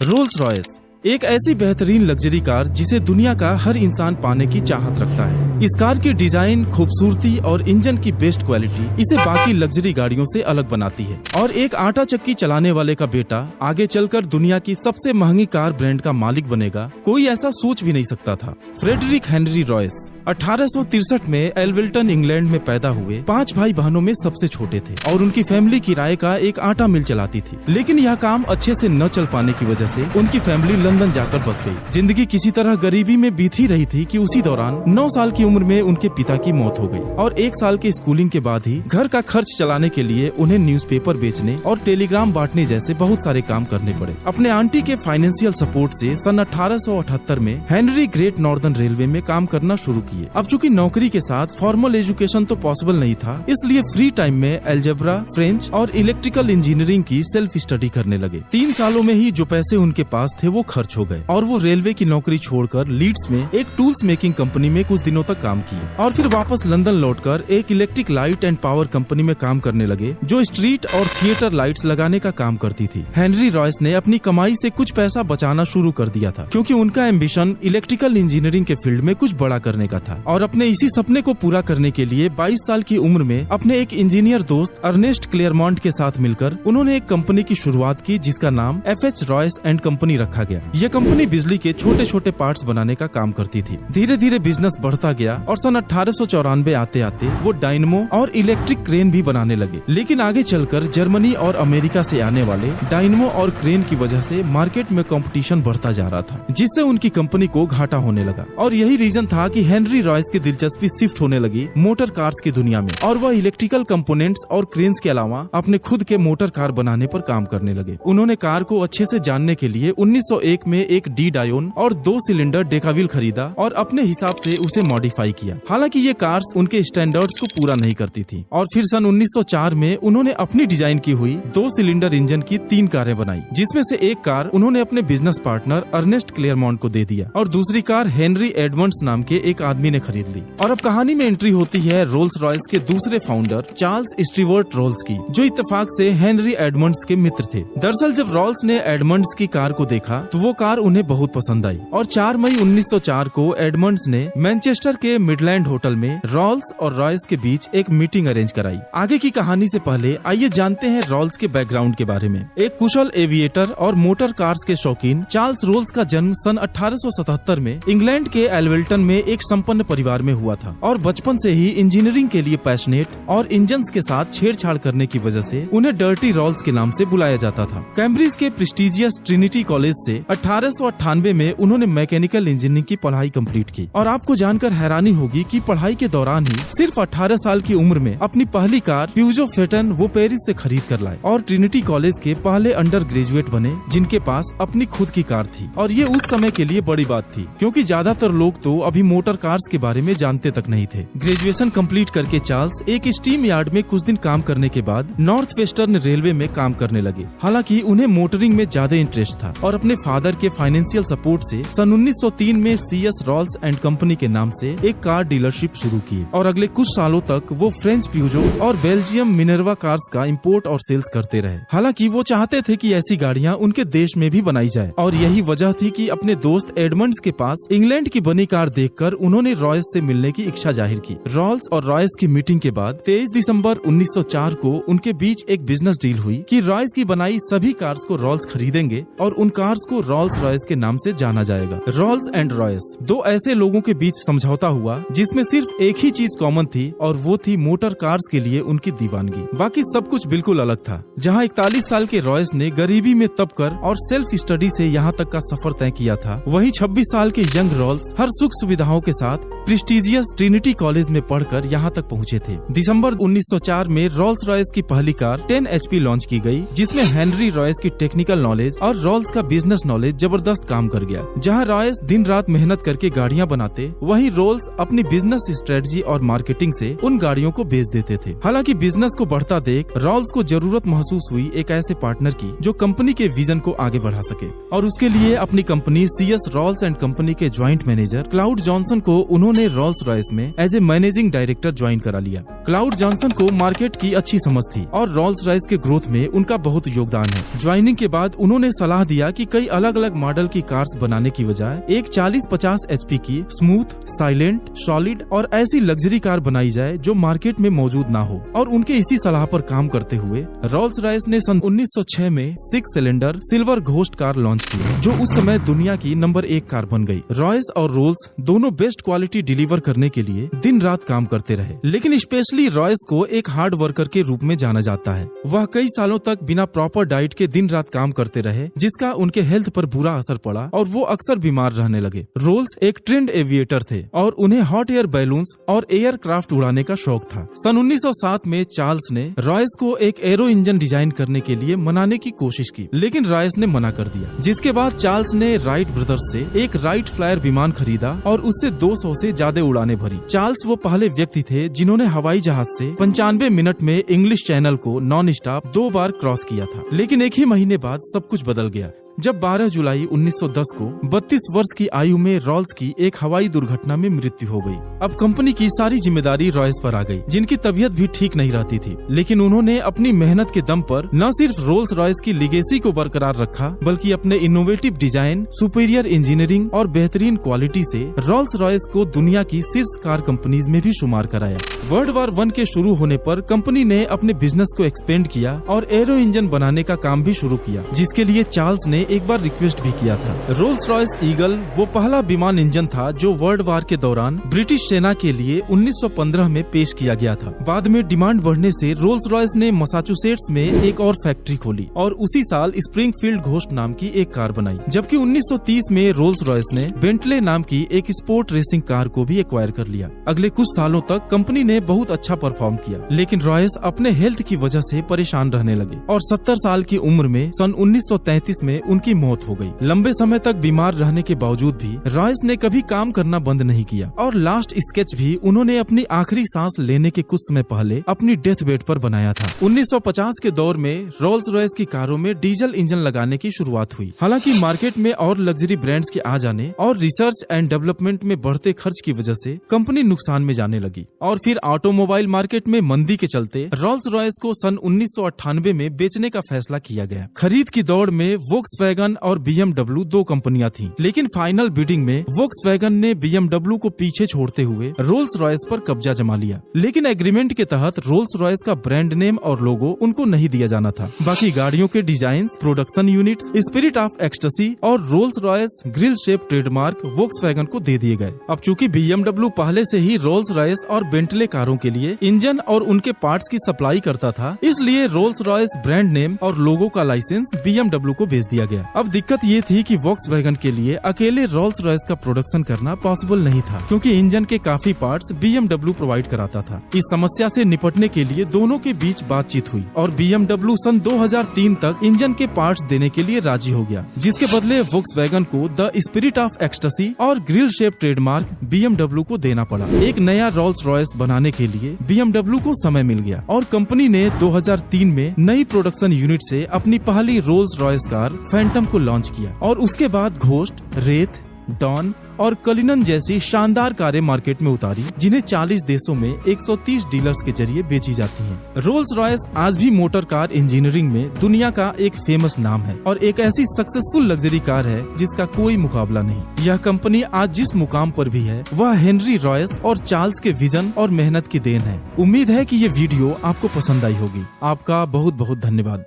Rolls Royce एक ऐसी बेहतरीन लग्जरी कार जिसे दुनिया का हर इंसान पाने की चाहत रखता है। इस कार की डिजाइन, खूबसूरती और इंजन की बेस्ट क्वालिटी इसे बाकी लग्जरी गाड़ियों से अलग बनाती है। और एक आटा चक्की चलाने वाले का बेटा आगे चलकर दुनिया की सबसे महंगी कार ब्रांड का मालिक बनेगा, कोई ऐसा सोच भी नहीं सकता था। फ्रेडरिक हेनरी रॉयस 1863 में एल्विल्टन, इंग्लैंड में पैदा हुए 5 भाई बहनों में सबसे छोटे थे और उनकी फैमिली किराए का एक आटा मिल चलाती थी। लेकिन यह काम अच्छे से न चल पाने की वजह से उनकी फैमिली लंदन जाकर बस गई। जिंदगी किसी तरह गरीबी में बीत ही रही थी कि उसी दौरान 9 साल की उम्र में उनके पिता की मौत हो गई और 1 साल के स्कूलिंग के बाद ही घर का खर्च चलाने के लिए उन्हें न्यूज़पेपर बेचने और टेलीग्राम बांटने जैसे बहुत सारे काम करने पड़े। अपने आंटी के फाइनेंशियल सपोर्ट से सन 1878 में हेनरी ग्रेट नॉर्दर्न रेलवे में काम करना शुरू किए। अब चूंकि नौकरी के साथ फॉर्मल एजुकेशन तो पॉसिबल नहीं था, इसलिए फ्री टाइम में एल्जेब्रा, फ्रेंच और इलेक्ट्रिकल इंजीनियरिंग की सेल्फ स्टडी करने लगे। 3 सालों में ही जो पैसे उनके पास थे वो खर्च हो गए और वो रेलवे की नौकरी छोड़कर लीड्स में एक टूल्स मेकिंग कंपनी में कुछ दिनों तक काम किए और फिर वापस लंदन लौटकर एक electric light and power company में काम करने लगे, जो स्ट्रीट और थिएटर लाइट्स लगाने का काम करती थी। हेनरी रॉयस ने अपनी कमाई से कुछ पैसा बचाना शुरू कर दिया था, क्योंकि उनका एम्बिशन इलेक्ट्रिकल इंजीनियरिंग के फील्ड में कुछ बड़ा करने का था। और अपने इसी सपने को पूरा करने के लिए 22 साल की उम्र में अपने एक इंजीनियर दोस्त अर्नेस्ट क्लेयरमॉन्ट के साथ मिलकर उन्होंने एक कंपनी की शुरुआत की, जिसका नाम FH रॉयस एंड कंपनी रखा गया। यह कंपनी बिजली के छोटे छोटे पार्ट्स बनाने का काम करती थी। धीरे धीरे बिजनेस बढ़ता गया और सन 1894 आते आते वो डायनमो और इलेक्ट्रिक क्रेन भी बनाने लगे। लेकिन आगे चलकर जर्मनी और अमेरिका से आने वाले डायनमो और क्रेन की वजह से मार्केट में कंपटीशन बढ़ता जा रहा था, जिससे उनकी कंपनी को घाटा होने लगा। और यही रीजन था कि हेनरी रॉयस की दिलचस्पी शिफ्ट होने लगी मोटर कार्स की दुनिया में और वह इलेक्ट्रिकल कंपोनेंट्स और क्रेन्स के अलावा अपने खुद के मोटर कार बनाने पर काम करने लगे। उन्होंने कार को अच्छे से जानने के लिए 1901 में एक डी डायोन और 2 सिलेंडर डेकाविल खरीदा और अपने हिसाब से उसे मॉडिफाई किया। हालांकि ये कार्स उनके स्टैंडर्ड्स को पूरा नहीं करती थी। और फिर सन 1904 में उन्होंने अपनी डिजाइन की हुई 2 सिलेंडर इंजन की 3 कारें बनाई, जिसमें से एक कार उन्होंने अपने बिजनेस पार्टनर अर्नेस्ट क्लेयरमॉन्ट को दे दिया और दूसरी कार हेनरी एडमंड्स नाम के एक आदमी ने खरीद ली। और अब कहानी में एंट्री होती है रोल्स रॉयस के दूसरे फाउंडर चार्ल्स स्टीवर्ट रोल्स की, जो इत्तेफाक से हेनरी एडमंड्स के मित्र थे। दरअसल जब रोल्स ने एडमंड्स की कार को देखा तो वो कार उन्हें बहुत पसंद आई और 4 मई 1904 को एडमंड्स ने मैनचेस्टर के मिडलैंड होटल में रोल्स और रॉयस के बीच एक मीटिंग अरेंज कराई। आगे की कहानी से पहले आइए जानते हैं रोल्स के बैकग्राउंड के बारे में। एक कुशल एविएटर और मोटर कार्स के शौकीन चार्ल्स रोल्स का जन्म सन 1877 में इंग्लैंड के एल्विल्टन में एक संपन्न परिवार में हुआ था और बचपन से ही इंजीनियरिंग के लिए पैशनेट और इंजन्स के साथ छेड़छाड़ करने की वजह से उन्हें डर्टी रोल्स के नाम से बुलाया जाता था। कैम्ब्रिज के प्रेस्टिजियस ट्रिनिटी कॉलेज से 1898 में उन्होंने मैकेनिकल इंजीनियरिंग की पढ़ाई कंप्लीट की। और आपको जानकर हैरानी होगी कि पढ़ाई के दौरान ही सिर्फ 18 साल की उम्र में अपनी पहली कार प्यूजो फेटन वो पेरिस से खरीद कर लाए और ट्रिनिटी कॉलेज के पहले अंडर ग्रेजुएट बने जिनके पास अपनी खुद की कार थी। और ये उस समय के लिए बड़ी बात थी, क्योंकि ज्यादातर लोग तो अभी मोटर कार्स के बारे में जानते तक नहीं थे। ग्रेजुएशन कंप्लीट करके चार्ल्स एक स्टीम यार्ड में कुछ दिन काम करने के बाद नॉर्थ वेस्टर्न रेलवे में काम करने लगे। हालांकि उन्हें मोटरिंग में ज्यादा इंटरेस्ट था और अपने फादर के फाइनेंशियल सपोर्ट से सन 1903 में CS रॉल्स एंड कंपनी के नाम से एक कार डीलरशिप शुरू की और अगले कुछ सालों तक वो फ्रेंच प्यूजो और बेल्जियम मिनर्वा कार्स का इंपोर्ट और सेल्स करते रहे। हालांकि वो चाहते थे कि ऐसी गाड़ियां उनके देश में भी बनाई जाए और यही वजह थी कि अपने दोस्त एडमंड्स के पास इंग्लैंड की बनी कार देखकर उन्होंने रॉयस से मिलने की इच्छा जाहिर की। रॉल्स और रॉयस की मीटिंग के बाद 23 दिसंबर 1904 को उनके बीच एक बिजनेस डील हुई कि रॉयस की बनाई सभी कार्स को रॉल्स खरीदेंगे और उन कार्स को रॉल्स रॉयस के नाम से जाना जाएगा। रॉल्स एंड रॉयस 2 ऐसे लोगों के बीच समझौता हुआ जिसमें सिर्फ एक ही चीज कॉमन थी और वो थी मोटर कार्स के लिए उनकी दीवानगी। बाकी सब कुछ बिल्कुल अलग था। जहाँ 41 साल के रॉयस ने गरीबी में तपकर और सेल्फ स्टडी से यहाँ तक का सफर तय किया था, वहीं 26 साल के यंग रॉल्स हर सुख सुविधाओं के साथ प्रेस्टिजियस ट्रिनिटी कॉलेज में पढ़कर यहाँ तक पहुँचे थे। दिसंबर 1904 में रोल्स रॉयस की पहली कार 10 HP लॉन्च की गई, जिसमें हेनरी रॉयस की टेक्निकल नॉलेज और रॉल्स का बिजनेस नॉलेज जबरदस्त काम कर गया। जहां रॉयस दिन रात मेहनत करके गाड़ियां बनाते, वहीं रोल्स अपनी बिजनेस स्ट्रेटजी और मार्केटिंग से उन गाड़ियों को बेच देते थे। हालांकि बिजनेस को बढ़ता देख रॉल्स को जरूरत महसूस हुई एक ऐसे पार्टनर की जो कंपनी के विजन को आगे बढ़ा सके और उसके लिए अपनी company CS Rolls and company के ज्वाइंट मैनेजर क्लाउड जॉनसन को उन्होंने रोल्स रॉयस में as a managing director join करा लिया। क्लाउड जॉनसन को मार्केट की अच्छी समझ थी और रोल्स रॉयस के ग्रोथ में उनका बहुत योगदान है। ज्वाइनिंग के बाद उन्होंने सलाह दिया कि कई अलग अलग मॉडल की कार्स बनाने की बजाय एक 40-50 HP की स्मूथ, साइलेंट, सॉलिड और ऐसी लग्जरी कार बनाई जाए जो मार्केट में मौजूद ना हो। और उनके इसी सलाह पर काम करते हुए रोल्स रॉयस ने सन 1906 में 6 cylinder silver ghost car launch की, जो उस समय दुनिया की नंबर 1 कार बन गई। रॉयस और रोल्स दोनों बेस्ट क्वालिटी डिलीवर करने के लिए दिन रात काम करते रहे, लेकिन स्पेशली रॉयस को एक हार्ड वर्कर के रूप में जाना जाता है। वह कई सालों तक बिना प्रॉपर डाइट के दिन रात काम करते रहे, जिसका उनके हेल्थ पर बुरा असर पड़ा और वो अक्सर बीमार रहने लगे। रोल्स एक ट्रेंड एविएटर थे और उन्हें हॉट एयर बैलून्स और एयरक्राफ्ट उड़ाने का शौक था। सन 1907 में चार्ल्स ने रॉयस को एक एरो इंजन डिजाइन करने के लिए मनाने की कोशिश की, लेकिन रॉयस ने मना कर दिया। जिसके बाद चार्ल्स ने राइट ब्रदर्स से एक राइट फ्लायर विमान खरीदा और उससे 200 से ज्यादा उड़ानें भरी। चार्ल्स वो पहले व्यक्ति थे जिन्होंने हवाई जहाज से 95 मिनट में इंग्लिश चैनल को नॉन स्टॉप 2 बार क्रॉस किया था। लेकिन एक ही महीने बाद सब कुछ बदल गया जब 12 जुलाई 1910 को 32 वर्ष की आयु में रोल्स की एक हवाई दुर्घटना में मृत्यु हो गई। अब कंपनी की सारी जिम्मेदारी रॉयस पर आ गई, जिनकी तबीयत भी ठीक नहीं रहती थी। लेकिन उन्होंने अपनी मेहनत के दम पर न सिर्फ रोल्स रॉयस की लिगेसी को बरकरार रखा, बल्कि अपने इनोवेटिव डिजाइन, सुपीरियर इंजीनियरिंग और बेहतरीन क्वालिटी से रोल्स रॉयस को दुनिया की शीर्ष कार कंपनीज में भी शुमार कराया। वर्ल्ड वॉर 1 के शुरू होने पर कंपनी ने अपने बिजनेस को एक्सपेंड किया और एरो इंजन बनाने का काम भी शुरू किया, जिसके लिए चार्ल्स ने एक बार रिक्वेस्ट भी किया था। रोल्स रॉयस ईगल वो पहला विमान इंजन था जो वर्ल्ड वॉर के दौरान ब्रिटिश सेना के लिए 1915 में पेश किया गया था। बाद में डिमांड बढ़ने से रोल्स रॉयस ने मैसाचुसेट्स में एक और फैक्ट्री खोली और उसी साल स्प्रिंगफील्ड घोस्ट नाम की एक कार बनाई। जबकि 1930 में रोल्स रॉयस ने बेंटले नाम की एक स्पोर्ट रेसिंग कार को भी एक्वायर कर लिया। अगले कुछ सालों तक कंपनी ने बहुत अच्छा परफॉर्म किया, लेकिन रॉयस अपने हेल्थ की वजह से परेशान रहने लगे और 70 साल की उम्र में सन 1933 में उनकी मौत हो गई। लंबे समय तक बीमार रहने के बावजूद भी रॉयस ने कभी काम करना बंद नहीं किया और लास्ट स्केच भी उन्होंने अपनी आखिरी सांस लेने के कुछ समय पहले अपनी डेथ बेड पर बनाया था। 1950 के दौर में रोल्स रॉयस की कारों में डीजल इंजन लगाने की शुरुआत हुई। हालांकि मार्केट में और लग्जरी ब्रांड्स के आ जाने और रिसर्च एंड डेवलपमेंट में बढ़ते खर्च की वजह से कंपनी नुकसान में जाने लगी और फिर ऑटोमोबाइल मार्केट में मंदी के चलते रोल्स रॉयस को सन 1998 में बेचने का फैसला किया गया। खरीद की दौड़ में वोक्सवैगन और BMW 2 कंपनियां थीं, लेकिन फाइनल बिडिंग में वोक्सवैगन ने BMW को पीछे छोड़ते हुए रोल्स रॉयस पर कब्जा जमा लिया। लेकिन एग्रीमेंट के तहत रोल्स रॉयस का ब्रांड नेम और लोगो उनको नहीं दिया जाना था। बाकी गाड़ियों के design, production units, spirit of ecstasy और Rolls Royce grille shape trademark Volkswagen को दे दिए गए। अब चूंकि BMW पहले से ही रोल्स रॉयस और बेंटले कारों के लिए इंजन और उनके पार्ट्स की सप्लाई करता था, इसलिए रोल्स रॉयस ब्रांड नेम और लोगो का लाइसेंस BMW को भेज दिया गया। अब दिक्कत ये थी कि वोक्सवैगन के लिए अकेले रोल्स रॉयस का प्रोडक्शन करना पॉसिबल नहीं था, क्योंकि इंजन के काफी पार्ट्स BMW प्रोवाइड कराता था। इस समस्या से निपटने के लिए दोनों के बीच बातचीत हुई और BMW सन 2003 तक इंजन के पार्ट्स देने के लिए राजी हो गया, जिसके बदले वोक्सवैगन को द स्पिरिट ऑफ एक्सटेसी और ग्रिल शेप ट्रेडमार्क BMW को देना पड़ा। एक नया रोल्स रॉयस बनाने के लिए BMW को समय मिल गया और कंपनी ने 2003 में नई प्रोडक्शन यूनिट से अपनी पहली रोल्स रॉयस कार फैंटम को लॉन्च किया और उसके बाद घोस्ट, रेत, डॉन और कलिनन जैसी शानदार कारें मार्केट में उतारी, जिन्हें 40 देशों में 130 डीलर्स के जरिए बेची जाती हैं। रोल्स रॉयस आज भी मोटर कार इंजीनियरिंग में दुनिया का एक फेमस नाम है और एक ऐसी सक्सेसफुल लग्जरी कार है जिसका कोई मुकाबला नहीं। यह कंपनी आज जिस मुकाम पर भी है वह हेनरी रॉयस और चार्ल्स के विजन और मेहनत की देन है। उम्मीद है कि ये वीडियो आपको पसंद आई होगी। आपका बहुत बहुत धन्यवाद।